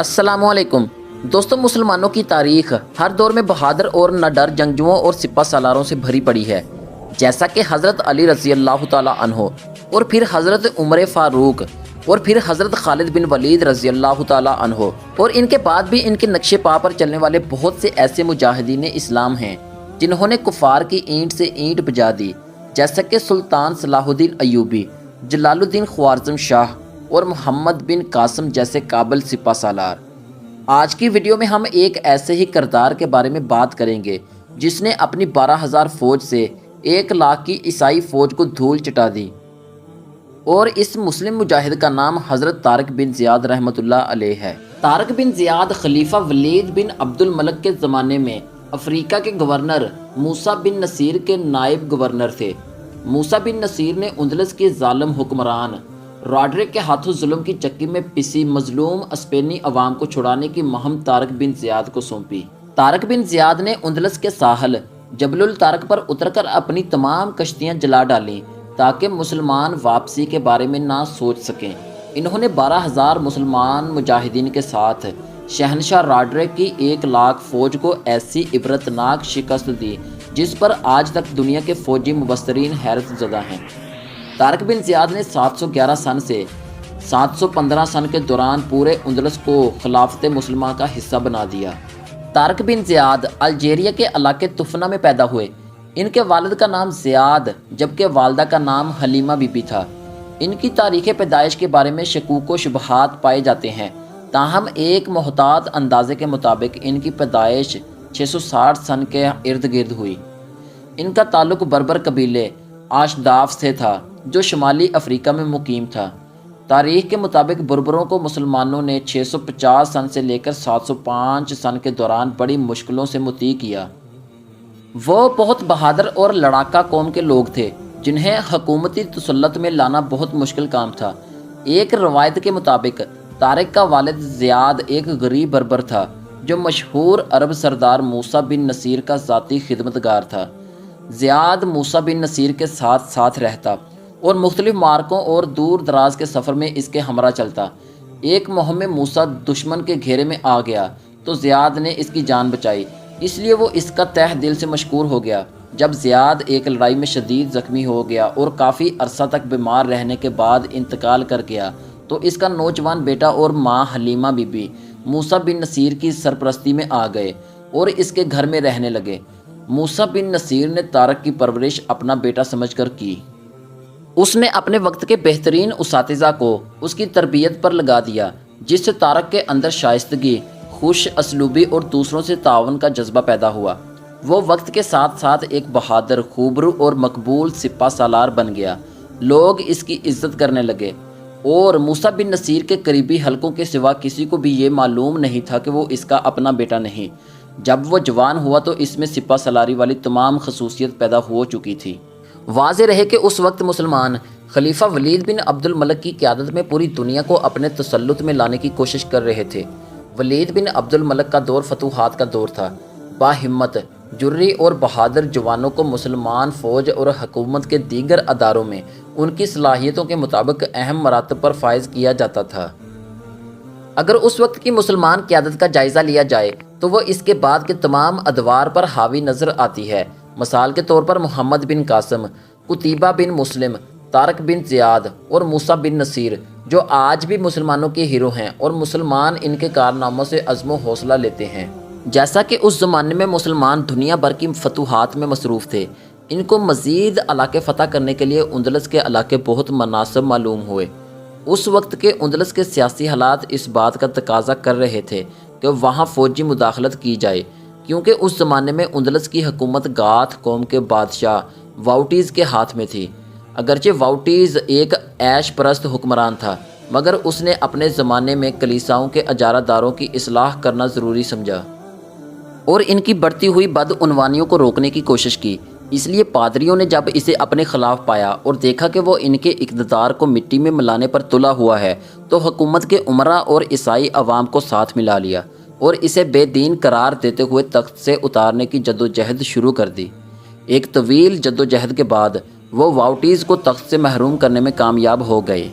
السلام علیکم دوستوں، مسلمانوں کی تاریخ ہر دور میں بہادر اور نہ ڈر جنگجوؤں اور سپہ سالاروں سے بھری پڑی ہے، جیسا کہ حضرت علی رضی اللہ تعالیٰ عنہ اور پھر حضرت عمر فاروق اور پھر حضرت خالد بن ولید رضی اللہ تعالیٰ عنہ، اور ان کے بعد بھی ان کے نقش پا پر چلنے والے بہت سے ایسے مجاہدین اسلام ہیں جنہوں نے کفار کی اینٹ سے اینٹ بجا دی، جیسا کہ سلطان صلاح الدین ایوبی، جلال الدین خوارزم شاہ اور محمد بن قاسم جیسے قابل سپہ سالار۔ آج کی ویڈیو میں ہم ایک ایسے ہی کردار کے بارے میں بات کریں گے جس نے اپنی 12,000 فوج سے 1,00,000 کی عیسائی فوج کو دھول چٹا دی، اور اس مسلم مجاہد کا نام حضرت طارق بن زیاد رحمۃ اللہ علیہ ہے۔ طارق بن زیاد خلیفہ ولید بن عبد الملک کے زمانے میں افریقہ کے گورنر موسیٰ بن نصیر کے نائب گورنر تھے۔ موسیٰ بن نصیر نے اندلس کے ظالم حکمران راڈرک کے ہاتھوں ظلم کی چکی میں پسی مظلوم اسپینی عوام کو چھڑانے کی مہم طارق بن زیاد کو سونپی۔ طارق بن زیاد نے اندلس کے ساحل جبل الطارق پر اتر کر اپنی تمام کشتیاں جلا ڈالیں تاکہ مسلمان واپسی کے بارے میں نہ سوچ سکیں۔ انہوں نے 12,000 مسلمان مجاہدین کے ساتھ شہنشاہ راڈرک کی 1,00,000 فوج کو ایسی عبرتناک شکست دی جس پر آج تک دنیا کے فوجی مبصرین حیرت زدہ ہیں۔ طارق بن زیاد نے 711 سن سے 715 سن کے دوران پورے اندلس کو خلافت مسلمہ کا حصہ بنا دیا۔ طارق بن زیاد الجیریا کے علاقے تفنہ میں پیدا ہوئے۔ ان کے والد کا نام زیاد جبکہ والدہ کا نام حلیمہ بی بی تھا۔ ان کی تاریخ پیدائش کے بارے میں شکوک و شبہات پائے جاتے ہیں، تاہم ایک محتاط اندازے کے مطابق ان کی پیدائش 660 سن کے ارد گرد ہوئی۔ ان کا تعلق بربر قبیلے آشداف سے تھا جو شمالی افریقہ میں مقیم تھا۔ تاریخ کے مطابق بربروں کو مسلمانوں نے 650 سن سے لے کر 705 سن کے دوران بڑی مشکلوں سے مطیع کیا۔ وہ بہت بہادر اور لڑاکا قوم کے لوگ تھے جنہیں حکومتی تسلط میں لانا بہت مشکل کام تھا۔ ایک روایت کے مطابق طارق کا والد زیاد ایک غریب بربر تھا جو مشہور عرب سردار موسیٰ بن نصیر کا ذاتی خدمتگار تھا۔ زیاد موسیٰ بن نصیر کے ساتھ ساتھ رہتا اور مختلف معرکوں اور دور دراز کے سفر میں اس کے ہمراہ چلتا۔ ایک مہم میں موسیٰ دشمن کے گھیرے میں آ گیا تو زیاد نے اس کی جان بچائی، اس لیے وہ اس کا تہ دل سے مشکور ہو گیا۔ جب زیاد ایک لڑائی میں شدید زخمی ہو گیا اور کافی عرصہ تک بیمار رہنے کے بعد انتقال کر گیا تو اس کا نوجوان بیٹا اور ماں حلیمہ بی بی موسیٰ بن نصیر کی سرپرستی میں آ گئے اور اس کے گھر میں رہنے لگے۔ موسیٰ بن نصیر نے طارق کی پرورش اپنا بیٹا سمجھ کر کی۔ اس نے اپنے وقت کے بہترین اساتذہ کو اس کی تربیت پر لگا دیا، جس سے طارق کے اندر شائستگی، خوش اسلوبی اور دوسروں سے تعاون کا جذبہ پیدا ہوا۔ وہ وقت کے ساتھ ساتھ ایک بہادر، خوبرو اور مقبول سپہ سالار بن گیا۔ لوگ اس کی عزت کرنے لگے اور موسیٰ بن نصیر کے قریبی حلقوں کے سوا کسی کو بھی یہ معلوم نہیں تھا کہ وہ اس کا اپنا بیٹا نہیں۔ جب وہ جوان ہوا تو اس میں سپہ سالاری والی تمام خصوصیت پیدا ہو چکی تھی۔ واضح رہے کہ اس وقت مسلمان خلیفہ ولید بن عبد الملک کی قیادت میں پوری دنیا کو اپنے تسلط میں لانے کی کوشش کر رہے تھے۔ ولید بن عبد الملک کا دور فتوحات کا دور تھا۔ باہمت، جرری اور بہادر جوانوں کو مسلمان فوج اور حکومت کے دیگر اداروں میں ان کی صلاحیتوں کے مطابق اہم مراتب پر فائز کیا جاتا تھا۔ اگر اس وقت کی مسلمان قیادت کا جائزہ لیا جائے تو وہ اس کے بعد کے تمام ادوار پر حاوی نظر آتی ہے۔ مثال کے طور پر محمد بن قاسم، قتیبہ بن مسلم، طارق بن زیاد اور موسیٰ بن نصیر جو آج بھی مسلمانوں کے ہیرو ہیں، اور مسلمان ان کے کارناموں سے عزم و حوصلہ لیتے ہیں۔ جیسا کہ اس زمانے میں مسلمان دنیا بھر کی فتوحات میں مصروف تھے، ان کو مزید علاقے فتح کرنے کے لیے اندلس کے علاقے بہت مناسب معلوم ہوئے۔ اس وقت کے اندلس کے سیاسی حالات اس بات کا تقاضا کر رہے تھے کہ وہاں فوجی مداخلت کی جائے، کیونکہ اس زمانے میں اندلس کی حکومت گاتھ قوم کے بادشاہ واؤٹیز کے ہاتھ میں تھی۔ اگرچہ واؤٹیز ایک عیش پرست حکمران تھا، مگر اس نے اپنے زمانے میں کلیساؤں کے اجارہ داروں کی اصلاح کرنا ضروری سمجھا اور ان کی بڑھتی ہوئی بدعنوانیوں کو روکنے کی کوشش کی۔ اس لیے پادریوں نے جب اسے اپنے خلاف پایا اور دیکھا کہ وہ ان کے اقتدار کو مٹی میں ملانے پر تلا ہوا ہے تو حکومت کے امراء اور عیسائی عوام کو ساتھ ملا لیا اور اسے بے دین قرار دیتے ہوئے تخت سے اتارنے کی جدوجہد شروع کر دی۔ ایک طویل جدوجہد کے بعد وہ واؤٹیز کو تخت سے محروم کرنے میں کامیاب ہو گئے۔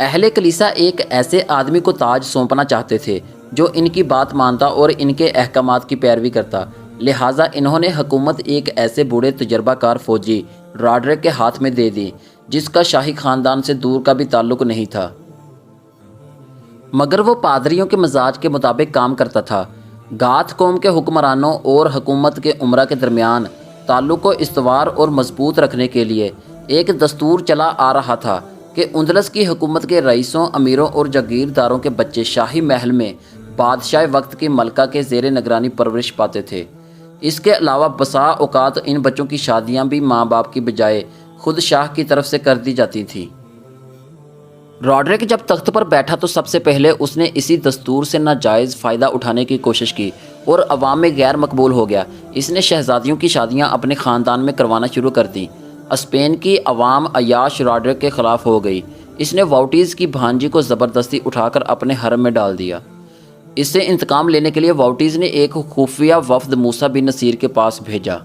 اہل کلیسا ایک ایسے آدمی کو تاج سونپنا چاہتے تھے جو ان کی بات مانتا اور ان کے احکامات کی پیروی کرتا، لہٰذا انہوں نے حکومت ایک ایسے بوڑھے تجربہ کار فوجی راڈرک کے ہاتھ میں دے دی جس کا شاہی خاندان سے دور کا بھی تعلق نہیں تھا، مگر وہ پادریوں کے مزاج کے مطابق کام کرتا تھا۔ گاتھ قوم کے حکمرانوں اور حکومت کے امراء کے درمیان تعلق کو استوار اور مضبوط رکھنے کے لیے ایک دستور چلا آ رہا تھا کہ اندلس کی حکومت کے رئیسوں، امیروں اور جاگیرداروں کے بچے شاہی محل میں بادشاہ وقت کی ملکہ کے زیر نگرانی پرورش پاتے تھے۔ اس کے علاوہ بسا اوقات ان بچوں کی شادیاں بھی ماں باپ کی بجائے خود شاہ کی طرف سے کر دی جاتی تھیں۔ راڈرک جب تخت پر بیٹھا تو سب سے پہلے اس نے اسی دستور سے ناجائز فائدہ اٹھانے کی کوشش کی اور عوام میں غیر مقبول ہو گیا۔ اس نے شہزادیوں کی شادیاں اپنے خاندان میں کروانا شروع کر دیں۔ اسپین کی عوام عیاش راڈرک کے خلاف ہو گئی۔ اس نے واؤٹیز کی بھانجی کو زبردستی اٹھا کر اپنے حرم میں ڈال دیا۔ اس سے انتقام لینے کے لیے واؤٹیز نے ایک خفیہ وفد موسیٰ بن نصیر کے پاس بھیجا۔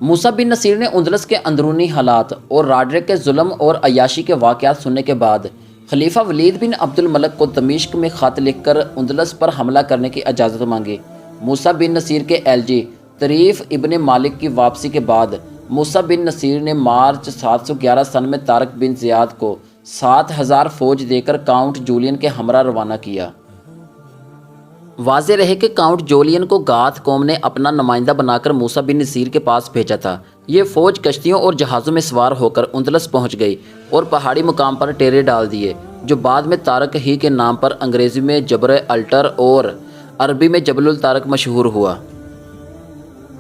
موسیٰ بن نصیر نے اندلس کے اندرونی حالات اور راڈرک کے ظلم اور عیاشی کے واقعات سننے کے بعد خلیفہ ولید بن عبد الملک کو دمشق میں خط لکھ کر اندلس پر حملہ کرنے کی اجازت مانگی۔ موسیٰ بن نصیر کے ایلچی طریف ابن مالک کی واپسی کے بعد موسیٰ بن نصیر نے مارچ 711 سن میں طارق بن زیاد کو 7000 فوج دے کر کاؤنٹ جولین کے ہمراہ روانہ کیا۔ واضح رہے کہ کاؤنٹ جولین کو گاتھ قوم نے اپنا نمائندہ بنا کر موسیٰ بن نصیر کے پاس بھیجا تھا۔ یہ فوج کشتیوں اور جہازوں میں سوار ہو کر اندلس پہنچ گئی اور پہاڑی مقام پر ڈیرے ڈال دیے، جو بعد میں طارق ہی کے نام پر انگریزی میں جبر الٹر اور عربی میں جبل الطارق مشہور ہوا۔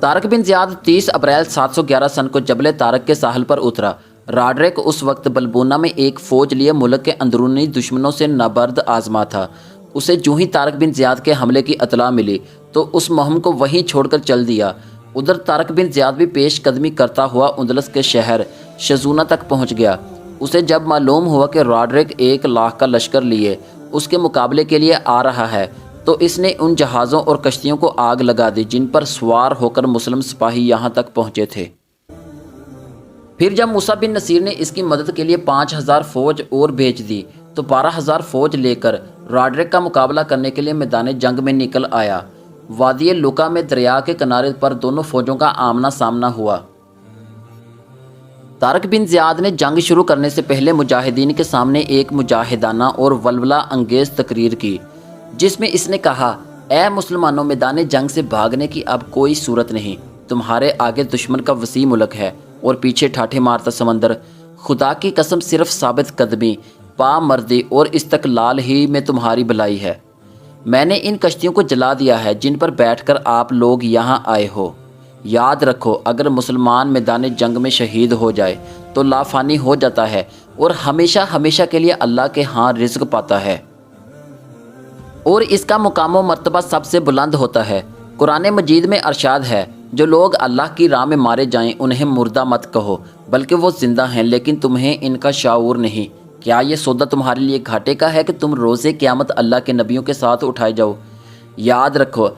طارق بن زیاد 30 اپریل 711 سن کو جبل طارق کے ساحل پر اترا۔ راڈرک اس وقت بلبونا میں ایک فوج لیے ملک کے اندرونی دشمنوں سے نبرد آزما تھا۔ اسے جو ہی طارق بن زیاد کے حملے کی اطلاع ملی تو اس مہم کو وہیں چھوڑ کر چل دیا۔ ادھر طارق بن زیاد بھی پیش قدمی کرتا ہوا اندلس کے شہر شزونہ تک پہنچ گیا۔ اسے جب معلوم ہوا کہ راڈرک 1 لاکھ کا لشکر لیے اس کے مقابلے کے لیے آ رہا ہے تو اس نے ان جہازوں اور کشتیوں کو آگ لگا دی جن پر سوار ہو کر مسلم سپاہی یہاں تک پہنچے تھے۔ پھر جب موسیٰ بن نصیر نے اس کی مدد کے لیے 5000 فوج اور بھیج دی تو 12000 فوج لے کر راڈرک کا مقابلہ کرنے کے لیے میدان جنگ میں نکل آیا۔ وادی لوکا میں دریا کے کنارے پر دونوں فوجوں کا آمنا سامنا ہوا۔ طارق بن زیاد نے جنگ شروع کرنے سے پہلے مجاہدین کے سامنے ایک مجاہدانہ اور ولولہ انگیز تقریر کی، جس میں اس نے کہا، اے مسلمانوں، میدان جنگ سے بھاگنے کی اب کوئی صورت نہیں۔ تمہارے آگے دشمن کا وسیع ملک ہے اور پیچھے ٹھاٹھے مارتا سمندر۔ خدا کی قسم صرف ثابت قدمی، پامردی اور استقلال ہی میں تمہاری بھلائی ہے۔ میں نے ان کشتیوں کو جلا دیا ہے جن پر بیٹھ کر آپ لوگ یہاں آئے ہو۔ یاد رکھو، اگر مسلمان میدان جنگ میں شہید ہو جائے تو لافانی ہو جاتا ہے اور ہمیشہ ہمیشہ کے لیے اللہ کے ہاں رزق پاتا ہے، اور اس کا مقام و مرتبہ سب سے بلند ہوتا ہے۔ قرآن مجید میں ارشاد ہے، جو لوگ اللہ کی راہ میں مارے جائیں انہیں مردہ مت کہو، بلکہ وہ زندہ ہیں لیکن تمہیں ان کا شعور نہیں۔ کیا یہ سودا تمہارے لیے گھاٹے کا ہے کہ تم روز قیامت اللہ کے نبیوں کے ساتھ اٹھائے جاؤ؟ یاد رکھو،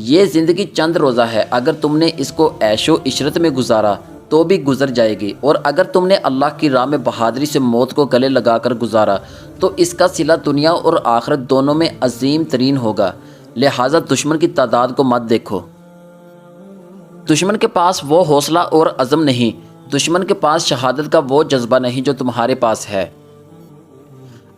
یہ زندگی چند روزہ ہے۔ اگر تم نے اس کو عیش و عشرت میں گزارا تو بھی گزر جائے گی، اور اگر تم نے اللہ کی راہ میں بہادری سے موت کو گلے لگا کر گزارا تو اس کا صلہ دنیا اور آخرت دونوں میں عظیم ترین ہوگا۔ لہٰذا دشمن کی تعداد کو مت دیکھو۔ دشمن کے پاس وہ حوصلہ اور عزم نہیں، دشمن کے پاس شہادت کا وہ جذبہ نہیں جو تمہارے پاس ہے۔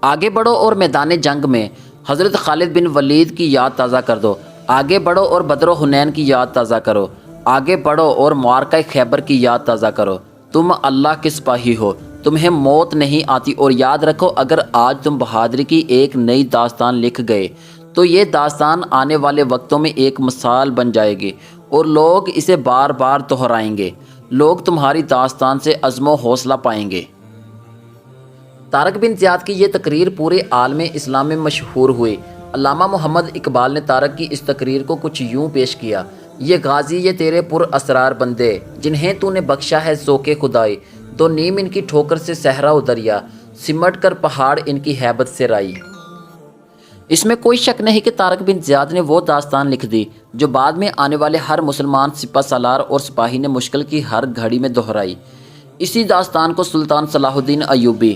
آگے بڑھو اور میدان جنگ میں حضرت خالد بن ولید کی یاد تازہ کر دو۔ آگے بڑھو اور بدر و حنین کی یاد تازہ کرو۔ آگے بڑھو اور معرکہ خیبر کی یاد تازہ کرو۔ تم اللہ کے سپاہی ہو، تمہیں موت نہیں آتی، اور یاد رکھو اگر آج تم بہادری کی ایک نئی داستان لکھ گئے تو یہ داستان آنے والے وقتوں میں ایک مثال بن جائے گی اور لوگ اسے بار بار دہرائیں گے۔ لوگ تمہاری داستان سے عزم و حوصلہ پائیں گے۔ طارق بن زیاد کی یہ تقریر پورے عالم اسلام میں مشہور ہوئی۔ علامہ محمد اقبال نے طارق کی اس تقریر کو کچھ یوں پیش کیا، یہ غازی یہ تیرے پر اسرار بندے، جنہیں تو نے بخشا ہے ذوق خدائی، دو نیم ان کی ٹھوکر سے صحرا و دریا، سمٹ کر پہاڑ ان کی ہیبت سے رائی۔ اس میں کوئی شک نہیں کہ طارق بن زیاد نے وہ داستان لکھ دی جو بعد میں آنے والے ہر مسلمان سپہ سالار اور سپاہی نے مشکل کی ہر گھڑی میں دہرائی۔ اسی داستان کو سلطان صلاح الدین ایوبی،